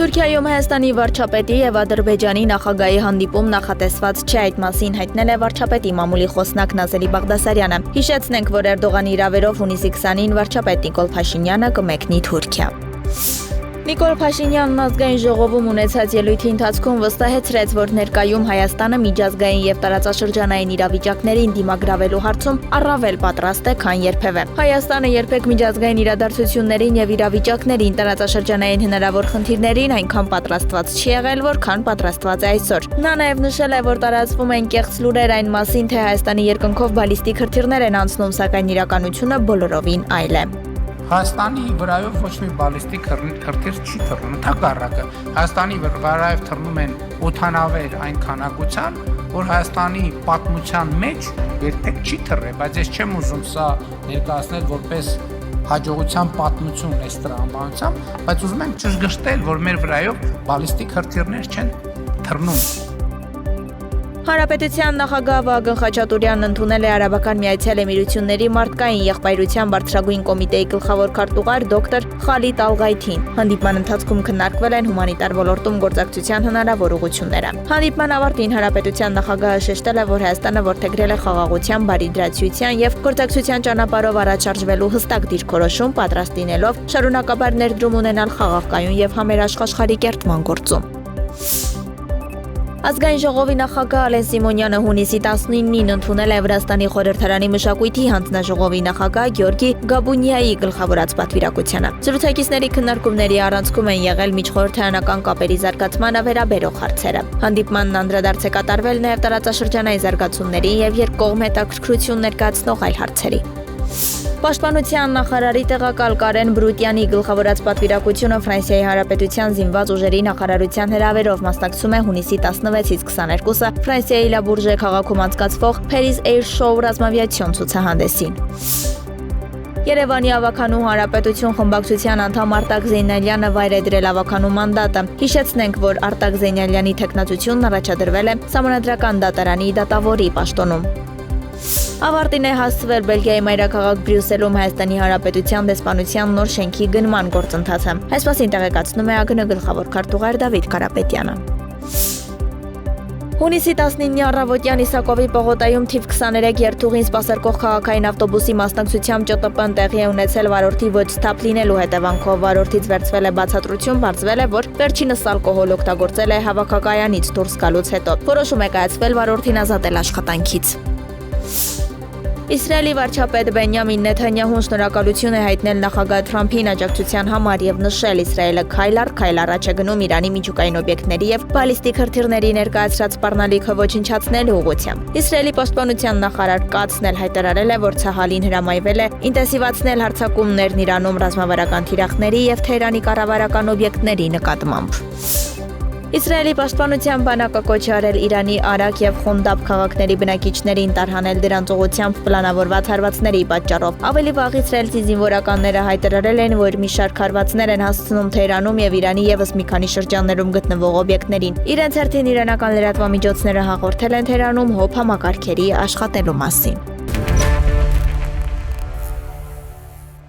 Թուրքիայում Հայաստանի վարչապետի եւ Ադրբեջանի նախագահի հանդիպում նախատեսված չէ, այդ մասին հայտնել է վարչապետի մամուլի խոսնակ Նազելի Բաղդասարյանը։ Հիշեցնենք, որ Էրդողանի իրավերով հունիսի 20-ին վարչապետ Նիկոլ Փաշինյանը կմեկնի Թուրքիա։ Նիկոլ Փաշինյանն ազգային ժողովում ունեցած ելույթի ընթացքում վստահեցրեց, որ ներկայում Հայաստանը միջազգային եւ տարածաշրջանային իրավիճակներին դիմագրավելու հարցում առավել պատրաստ է, քան երբևէ։ Հայաստանը երբեք միջազգային իրադարձություններին եւ իրավիճակներին, տարածաշրջանային հնարավոր խնդիրներին այնքան պատրաստված չի եղել, որքան պատրաստված է այսօր։ Նա նաեւ նշել է, որ տարածվում են կեղծ լուրեր այն մասին, թե Հայաստանի երկնքով բալիստիկ հրթիռներ են անցնում, սակայն իրականությունը բոլորովին այլ է։ Հայաստանի վրայով ոչ մի բալիստիկ հրթիռ չի թռնում, ընդհակառակը Հայաստանի վրայով թռնում են օդանավեր այն քանակության, որ Հայաստանի պատմության մեջ երբեք չի թռել, բայց ես չեմ ուզում սա ներկայացնել որպես հաջողության պատմություն այս տրամաբանությամբ, բայց ուզում եմ ճշգրտել, որ մեր վրայով բալիստիկ հրթիռներ չեն թռնում։ Հանրապետության նախագահ Վահագն Խաչատուրյանն ընդունել է Արաբական Միացյալ Էմիրությունների մարդկային եղբայրության բարձրագույն կոմիտեի գլխավոր քարտուղար դոկտոր Խալիդ Ալղայթին։ Հանդիպման ընթացքում քննարկվել են հումանիտար ոլորտում գործակցության հնարավոր ուղղությունները։ Հանդիպման ավարտին Հանրապետության նախագահը շեշտել է, որ Հայաստանը որդեգրել է խաղաղության, բարիդրացիության եւ գործակցության ճանապարհով առաջ շարժվելու հստակ դիրքորոշում, պատրաստ լինելով շարունակաբար ներդրում ունենալ խաղաղ եւ համերաշխաշխարհի կերտման գործում։ Ազգային ժողովի նախագահ Ալեն Սիմոնյանը հունիսի 19-ին ընդունել է Վրաստանի խորհրդարանի մշակույթի հանձնաժողովի նախագահ Գյորգի Գաբունիայի գլխավորած պատվիրակությանը։ Զրուցակիցների քննարկումների առանցքում են եղել միջխորհրդարանական կապերի զարգացմանը վերաբերող հարցերը։ Հանդիպմանն անդրադարձ է կատարվել նաև տարածաշրջանային զարգացումների եւ երկկողմ հետաքրքրություն ներկայացնող այլ հարցերի։ Պաշտպանության նախարարի տեղակալ Կարեն Բրուտյանի գլխավորած պատվիրակությունը Ֆրանսիայի Հանրապետության զինված ուժերի նախարարության հրավերով մասնակցում է հունիսի 16-ից 22-ը Ֆրանսիայի Լա Բուրժե քաղաքում անցկացվող Paris Air Show ռազմավիացիոն ցուցահանդեսին։ Երևանի ավականու Հանրապետություն խմբակցության անդամ Արտակ Զեյնալյանը վայր է դրել ավականու մանդատը։ Հիշեցնենք, որ Արտակ Զեյնալյանի թեկնածությունն առաջադրվել է Սահմանադրական դատարանի դատավորի պաշտոնում։ Ավարտին է հասցվել Բելգիայի մայրաքաղաք Բրյուսելում Հայաստանի Հանրապետության դեսպանության նոր շենքի գնման գործընթացը։ Այս մասին տեղեկացնում է ԱԳՆ գլխավոր քարտուղար Դավիթ Կարապետյանը։ Հունիսի 19-ի առավոտյան Իսակովի պողոտայում թիվ 23 երթուղին սպասարկող քաղաքային ավտոբուսի մասնակցությամբ ՃՏՊ-ն տեղի է ունեցել վարորդի ոչ սթափ լինելու հետևանքով։ Վարորդից վերցվել է բացատրություն, պարզվել է, որ վերջինս ալկոհոլ օգտագործել է հավաքակայանից դուրս գալուց հետո։ Որոշում է կայացվել վարորդին ազատել աշխատանքից։ Իսրայելի վարչապետ Բենյամին Նեթանյահուն շնորհակալություն է հայտնել նախագահ Թրամփին աջակցության համար եւ նշել Իսրայելը քայլ առ քայլ առաջ է գնում Իրանի միջուկային օբյեկտների եւ բալիստիկ հրթիռների ներկայացրած սպառնալիքը ոչնչացնելու ուղղությամբ։ Իսրայելի պաշտպանության նախարար Կացն էլ հայտարարել է, որ Ցահալին հրամայվել է ինտենսիվացնել հարձակումներն Իրանում ռազմավարական թիրախների եւ Թեհրանի կառավարական օբյեկտների նկատմամբ։ Իսրայելի պաշտպանության բանակը կոչ է արել Իրանի Արաք եւ Խոնդաբ քաղաքների բնակիչներին տարհանել դրանց ուղղությամբ պլանավորված հարվածների պատճառով։ Ավելի վաղ իսրայելցի զինվորականները հայտարարել են, որ մի շարք հարվածներ են հասցնում Թեհրանում եւ Իրանի եւս մի քանի շրջաններում գտնվող օբյեկտներին։ Իրենց հերթին իրանական լրատվամիջոցները հաղորդել են Թեհրանում հոբ համակարգերի աշխատելու մասին։